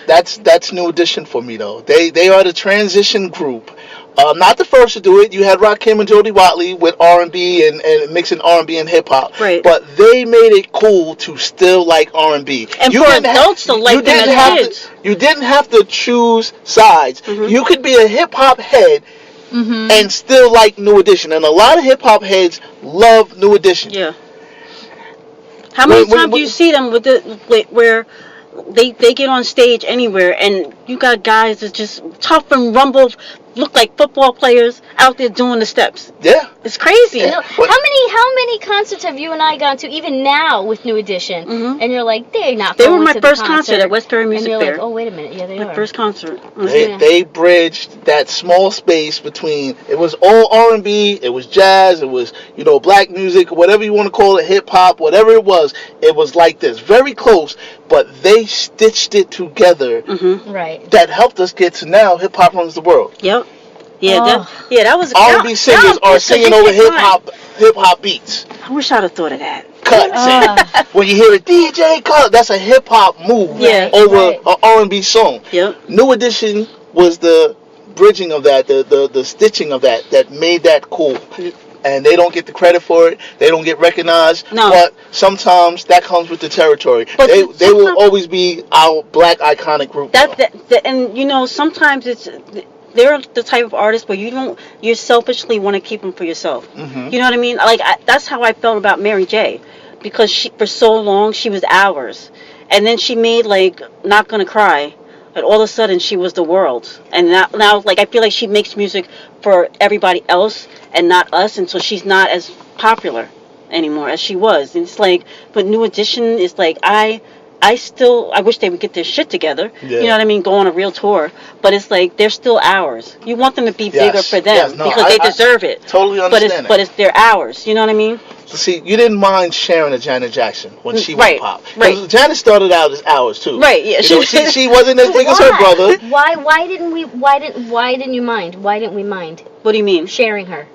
That's New Edition for me though. They are the transition group Not the first to do it. You had Rakim and Jody Watley with R&B and mixing R&B and hip hop. Right. But they made it cool to still like R&B. And for adults to like them as kids. You didn't have to choose sides. You could be a hip hop head and still like New Edition. And a lot of hip hop heads love New Edition. Yeah. How many times do you see them where they get on stage anywhere and you got guys that just tough and rumble, look like football players out there doing the steps? Yeah. It's crazy. You know, how many concerts have you and I gone to even now with New Edition? And you're like, they're not. They were my first concert at Westbury Music Fair. And you're Fair. like, oh wait a minute, yeah, they are. My first concert. They bridged that small space between, it was all R&B, it was jazz, it was, black music, whatever you want to call it, hip hop, whatever it was like this, very close, but they stitched it together. Right. That helped us get to now hip hop runs the world. Yep. Yeah, that was R&B singers are singing over hip hop beats. I wish I'd have thought of that. Cuts. When you hear a DJ cut, that's a hip hop move over an R&B song. Yep. New Edition was the bridging of that, the stitching of that made that cool. And they don't get the credit for it. They don't get recognized. No. But sometimes that comes with the territory. But they will always be our black iconic group. And sometimes they're the type of artist where you selfishly want to keep them for yourself. You know what I mean? Like that's how I felt about Mary J, because for so long she was ours, and then she made like Not Gonna Cry, and all of a sudden she was the world. And now like I feel like she makes music for everybody else and not us, and so she's not as popular anymore as she was. And it's like, but New Edition is like I wish they would get their shit together. Yeah. You know what I mean? Go on a real tour. But it's like, they're still ours. You want them to be bigger for them because they deserve it. Totally understand But they're ours. You know what I mean? See, you didn't mind sharing a Janet Jackson when she went pop. Right. Janet started out as ours too. Right. Yeah. She wasn't as big as her brother. Why didn't you mind? Why didn't we mind? What do you mean? Sharing her.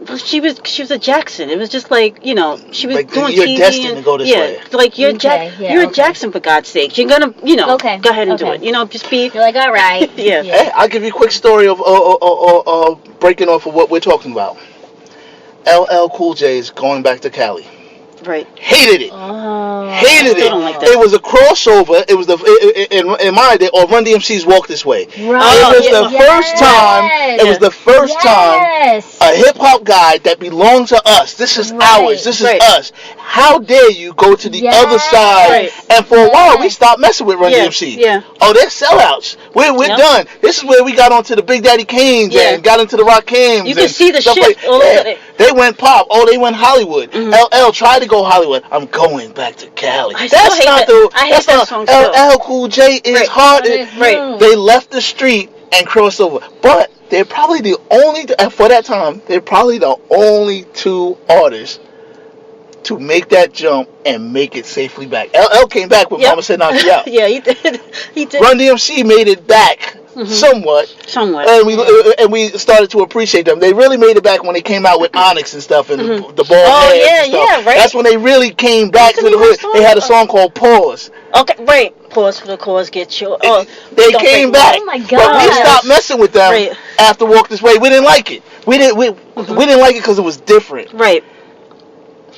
Well, she was a Jackson. It was just like, she was like doing you're TV destined to go this way. Like you're a Jackson, for God's sake. You're gonna, go ahead and do it. Just be. You're like, all right. Yeah. Hey, I'll give you a quick story of breaking off of what we're talking about. LL Cool J is going back to Cali. Right. Hated it. Oh. Hated it. Don't like that. It was a crossover. It was in my day, or Run DMC's Walk This Way. Right. It was the first time. It was the first time a hip hop guy that belonged to us. This is ours. This is us. How dare you go to the other side? Right. And for a while, we stopped messing with Run DMC. Yeah. Oh, they're sellouts. We're done. This is where we got onto the Big Daddy Kane's and got into the Rakims. You can see the shift. Like, they went pop. Oh, they went Hollywood. LL tried to go Hollywood. I'm going back to Cali. I hate that song still. LL Cool J is hard. Right. They left the street and crossed over. But they're probably the only, for that time, they're probably the only two artists to make that jump and make it safely back. LL came back when Mama Said Knock You Out. Yeah, he did. Run DMC made it back somewhat, and we started to appreciate them. They really made it back when they came out with Onyx and stuff, and the ball heads and stuff. Right. That's when they really came back to the hood. They had a song called Pause. Okay, right. Pause for the cause, get you. They came back. Oh my God. But we stopped messing with them after Walk This Way. We didn't like it. We didn't like it because it was different. Right.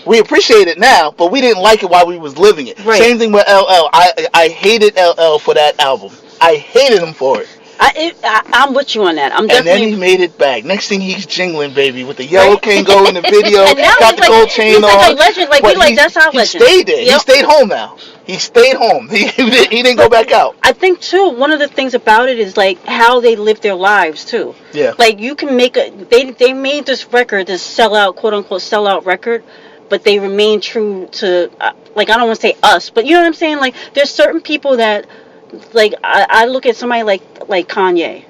We appreciate it now, but we didn't like it while we was living it. Right. Same thing with LL. I hated LL for that album. I hated him for it. I'm with you on that. And then he made it back. Next thing he's jingling, baby, with the yellow Kango in the video. Got the gold chain on. He's like a legend. That's our legend. He stayed there. Yep. He stayed home now. He stayed home. He didn't go back out. I think too, one of the things about it is like how they live their lives too. Yeah. Like you can make they made this record, this sellout, quote unquote sellout record, but they remain true to like, I don't want to say us, but you know what I'm saying? Like there's certain people that, like I look at somebody like Kanye.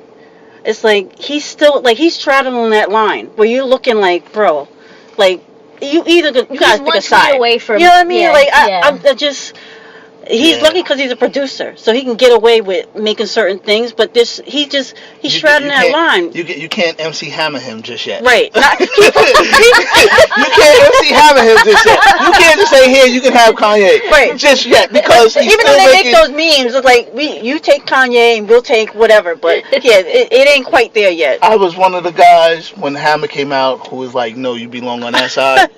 It's like he's still like he's straddling that line where you're looking like, bro, like you gotta pick a side. Away from, you know what I mean? I just He's lucky because he's a producer, so he can get away with making certain things. But he's shrouding that line. You can't MC Hammer him just yet. Right. You can't MC Hammer him just yet. You can't just say, here, you can have Kanye. Right. Just yet, because he's even though they make those memes, it's like you take Kanye and we'll take whatever. But yeah, it ain't quite there yet. I was one of the guys when Hammer came out who was like, no, you belong on that side.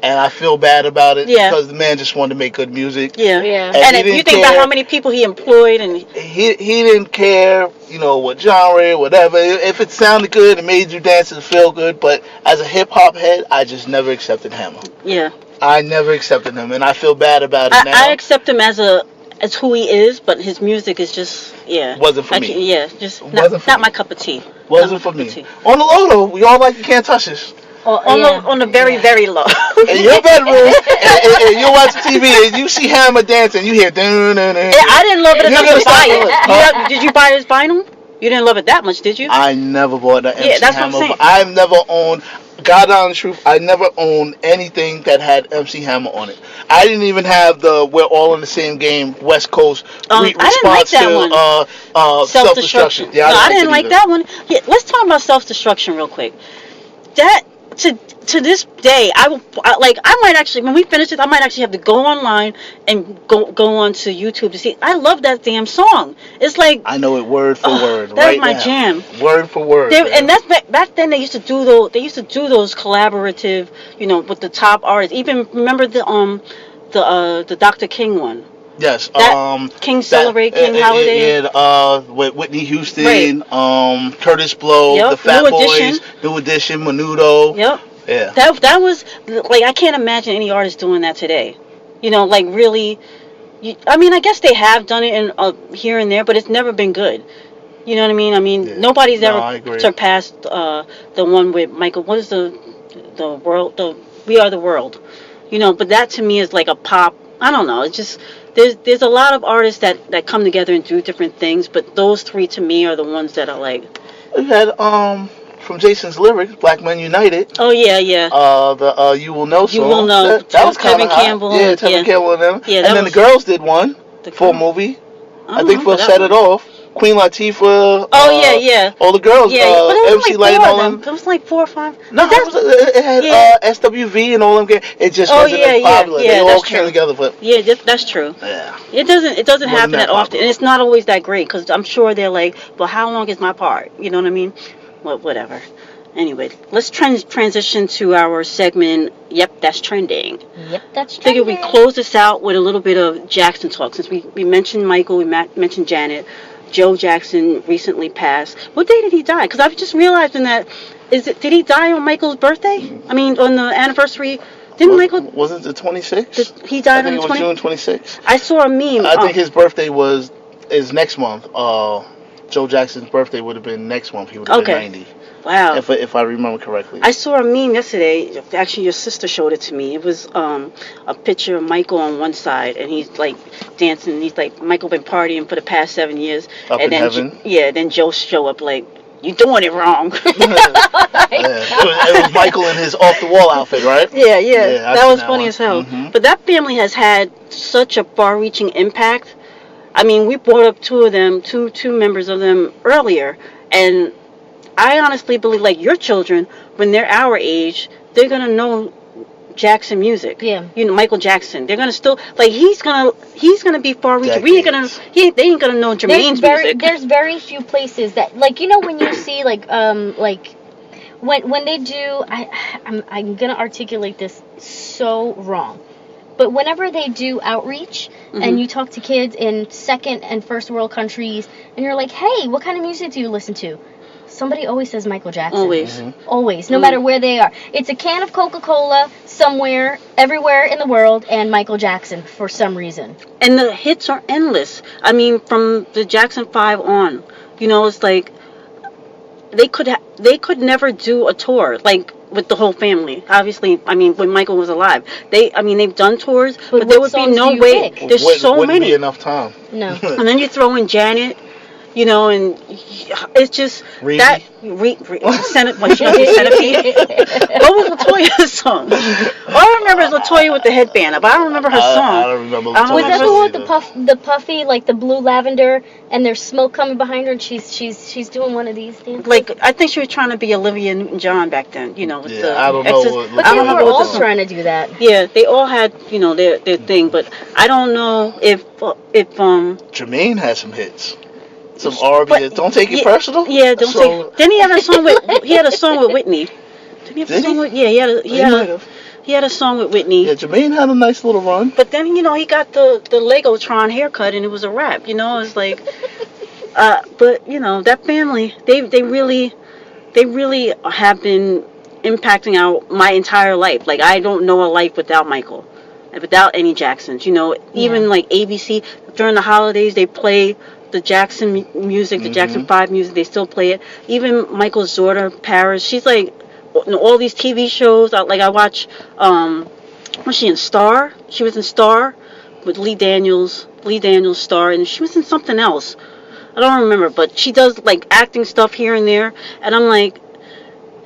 And I feel bad about it because the man just wanted to make good music. Yeah. And if you think about how many people he employed, and he didn't care, what genre, whatever. If it sounded good, it made you dance and feel good. But as a hip hop head, I just never accepted Hammer. Yeah. I never accepted him, and I feel bad about it now. I accept him as who he is, but his music is just wasn't for me. Just not my cup of tea. Wasn't for me. On the low though, we all like You Can't Touch Us. On the very, very low. In your bedroom, and you're watching TV, and you see Hammer dancing, you hear dun, dun, dun. I didn't love it enough to buy it. Did you buy his vinyl? You didn't love it that much, did you? I never bought that MC that's Hammer. what I'm saying. I've never owned, God honest truth, I never owned anything that had MC Hammer on it. I didn't even have the We're All in the Same Game West Coast response to self-destruction. Yeah, I didn't like that one. Yeah, let's talk about self-destruction real quick. That to this day, I might actually, when we finish it, I might actually have to go online and go on to YouTube to see. I love that damn song. It's like I know it word for word. That's my jam. Word for word. And that's back then. They used to do those. They used to do those collaborative, with the top artists. Even remember the Dr. King one. Yes. King Celebrate, King Holiday. With Whitney Houston, Curtis Blow, the Fat Boys, New Edition, Menudo. Yep. Yeah. That was like, I can't imagine any artist doing that today. Really. I guess they have done it in here and there, but it's never been good. You know what I mean? Nobody's ever surpassed the one with Michael. What is the world? We Are the World. But that to me is like a pop. I don't know. It's just there's a lot of artists that come together and do different things, but those three to me are the ones that are like. We had from Jason's lyrics, Black Men United. Oh yeah. The You Will Know song. You Will Know. That was Tevin Campbell. Yeah, Tevin Campbell and them. Yeah, and then the girls did one for a movie. I think for Set It Off. Queen Latifah. Oh yeah. All the girls. MC Light and all them. It was like 4 or 5. No, it had SWV and all them. It just wasn't as popular. They all came together. But that's true. Yeah. It doesn't happen that often, and it's not always that great because I'm sure they're like, well, how long is my part? You know what I mean? Well, whatever. Anyway, let's transition to our segment. Yep, that's trending. Yep, that's trending. Figure we close this out with a little bit of Jackson talk since we mentioned Michael, we mentioned Janet. Joe Jackson recently passed. What day did he die? Because I've just realized did he die on Michael's birthday? I mean, on the anniversary. Didn't Michael? Wasn't it the 26th? He died on the 26th? I think it was June 26th. I saw a meme. I think his birthday is next month. Joe Jackson's birthday would have been next month. He would have been 90. Wow. If I remember correctly. I saw a meme yesterday. Actually, your sister showed it to me. It was a picture of Michael on one side, and he's like dancing. He's like, Michael been partying for the past 7 years. Up and in heaven. Then Joe show up like, you doing it wrong. It was Michael in his off the wall outfit, right? Yeah. That was funny as hell. Mm-hmm. But that family has had such a far-reaching impact. I mean, we brought up two members of them earlier, and I honestly believe, like, your children, when they're our age, they're gonna know Jackson music. Yeah. Michael Jackson. They're gonna still he's gonna be far-reaching. They ain't gonna know Jermaine's music. There's very few places that when you see when they do. I'm gonna articulate this so wrong. But whenever they do outreach and you talk to kids in second and first world countries, and you're like, hey, what kind of music do you listen to? Somebody always says Michael Jackson. Always. Mm-hmm. Always, no matter where they are. It's a can of Coca-Cola somewhere, everywhere in the world, and Michael Jackson for some reason. And the hits are endless. I mean, from the Jackson 5 on, it's like they could never do a tour with the whole family. Obviously, I mean, when Michael was alive, they've done tours, but there would be no way. There's so many. Wouldn't be enough time. No. And then you throw in Janet. you know, and it's just Reedy. that centipede. What was Latoya's song? All I remember is Latoya with the headband up. I don't remember her song. I don't remember. I don't Was that the remember one with the puffy, like the blue lavender, and there's smoke coming behind her, and she's doing one of these dances? Like, I think she was trying to be Olivia Newton-John back then, you know. With the I don't know. But I they don't were know what all the- trying to do that. Yeah, they all had, you know, their thing, but I don't know if Jermaine had some hits. Some R&B. But- Don't take it yeah, personal. Yeah, don't So- take. Then he had a song with Whitney. Didn't he have a Did song he? with? Yeah, he had a song with Whitney. Yeah, Jermaine had a nice little run. But then, you know, he got the Legotron haircut and it was a wrap. You know, it's like, but you know, that family, they really have been impacting my entire life. Like, I don't know a life without Michael, and without any Jacksons. You know, even like ABC during the holidays, they play the Jackson music, the Jackson 5 music. They still play it. Even Michael's daughter, Paris, she's like, in all these TV shows. I watch. Was she in Star? She was in Star with Lee Daniels. Star, and she was in something else. I don't remember, but she does like acting stuff here and there. And I'm like,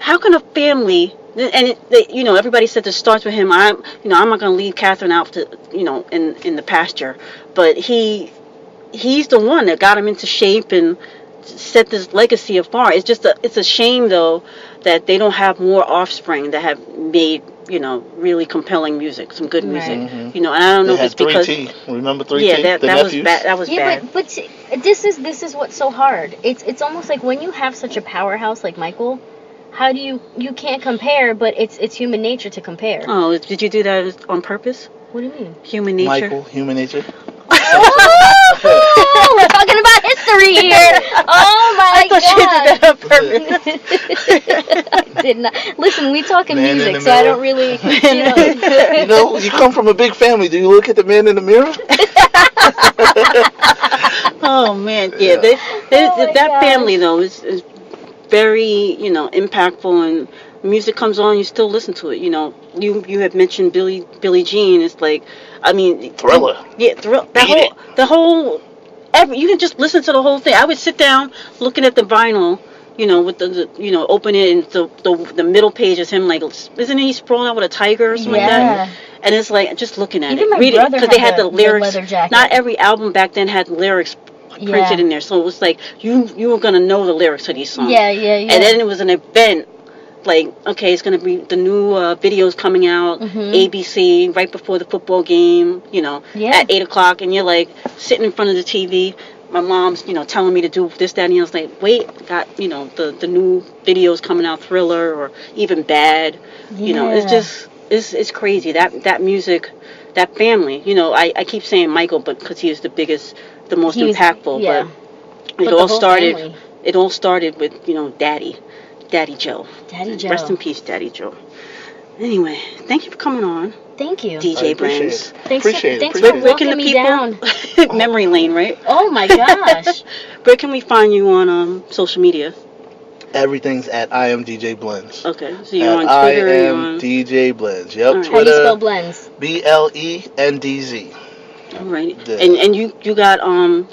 how can a family? And you know, everybody said this starts with him. I'm not gonna leave Catherine out to, you know, in the pasture, but he's the one that got him into shape and set this legacy afar. It's a shame though that they don't have more offspring that have made, you know, really compelling music, some good music. Right. You know, and I don't know They if it's had because 3T. Remember 3T? yeah, the that was nephews? bad. That was Yeah, bad. but this is what's so hard. It's almost like when you have such a powerhouse like Michael, how do you can't compare, but it's human nature to compare. Oh, did you do that on purpose? What do you mean? Human nature. Michael, Human Nature. Oh, we're talking about history here. Oh my I thought god. you did that on purpose. I did not. Listen, we talking Man in music, the so I mirror. don't really, You know, you come from a big family. Do you look at the man in the mirror? Oh man, yeah. Oh my That gosh. family though is very, you know, impactful, and music comes on, you still listen to it. You know, you have mentioned Billie Jean. It's like, I mean, Thriller. Yeah, Thriller. Beat You can just listen to the whole thing. I would sit down looking at the vinyl, you know, with the you know, open it, and the middle page is him, like, isn't he sprawling out with a tiger or something like that? And it's like just looking at Even it, my read it, brother because they had had the the lyrics. leather jacket. Not every album back then had lyrics printed in there, so it was like you were gonna know the lyrics to these songs. Yeah. And then it was an event, like, okay, it's gonna be the new videos coming out, ABC right before the football game, you know, at 8:00, and you're like sitting in front of the TV. My mom's, you know, telling me to do this, that, and the other. I was like, wait, got, you know, the new videos coming out, Thriller, or even Bad. You know, it's just it's crazy that music, that family. You know, I keep saying Michael, but because he was the biggest, the most impactful. Yeah. But the all whole started. family. It all started with, you know, Daddy Joe. Daddy Joe. Rest in peace, Daddy Joe. Anyway, thank you for coming on, Thank you. DJ I appreciate Blendz. it. Thanks Appreciate it. for Appreciate it. Where can walking the me people? down. Memory lane, right? Oh my gosh. Where can we find you on social media? Everything's at I am DJ Blendz. Okay, so you're on At Twitter. I you're am on... DJ Blendz. Yep. All right. How do you spell Twitter. Blendz? BLENDZ. All right. Yeah. And you got some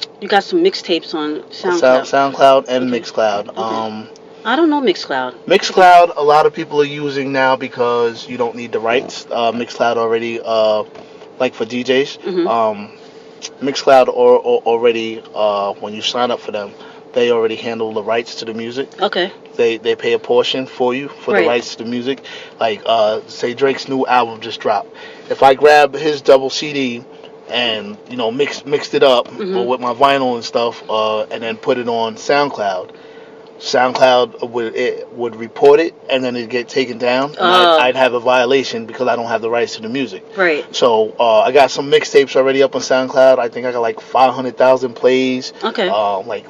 mixtapes on SoundCloud. SoundCloud and Okay. Mixcloud. Okay. I don't know Mixcloud. Mixcloud, a lot of people are using now because you don't need the rights. Mixcloud already, like for DJs, Mixcloud already, when you sign up for them, they already handle the rights to the music. Okay. They pay a portion for you for Right. the rights to the music. Like, say Drake's new album just dropped. If I grab his double CD and, you know, mixed it up with my vinyl and stuff, and then put it on SoundCloud would report it, and then it'd get taken down. And I'd have a violation because I don't have the rights to the music. Right. So I got some mixtapes already up on SoundCloud. I think I got like 500,000 plays. Okay. Like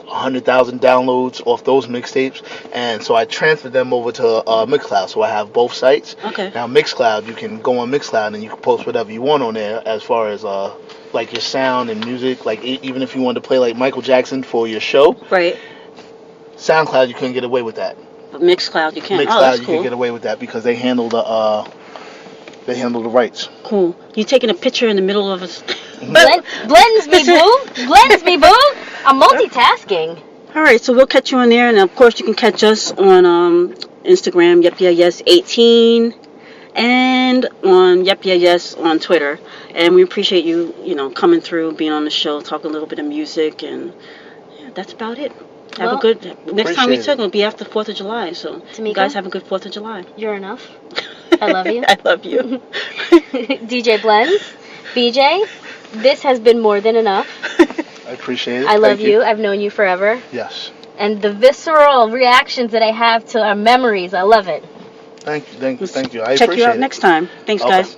100,000 downloads off those mixtapes, and so I transferred them over to Mixcloud. So I have both sites. Okay. Now Mixcloud, you can go on Mixcloud and you can post whatever you want on there, as far as like your sound and music. Like even if you wanted to play like Michael Jackson for your show. Right. SoundCloud, you couldn't get away with that. But Mixcloud, you can't. Mixcloud, Oh, that's you cool. can get away with that because they handle the rights. Cool. You taking a picture in the middle of us? Blends me, boo. Blends me, boo. I'm multitasking. All right, so we'll catch you on there, and of course you can catch us on Instagram, YepYesYes18, and on YepYesYes on Twitter. And we appreciate you, coming through, being on the show, talking a little bit of music, and yeah, that's about it. Have a good. Next time we talk, it'll be after 4th of July. So Tamieka, you guys have a good 4th of July. You're enough. I love you. I love you. DJ Blendz, BJ, this has been more than enough. I appreciate it. I love you. I've known you forever. Yes. And the visceral reactions that I have to our memories, I love it. Thank you. I Check appreciate you out it. next time. Thanks, guys.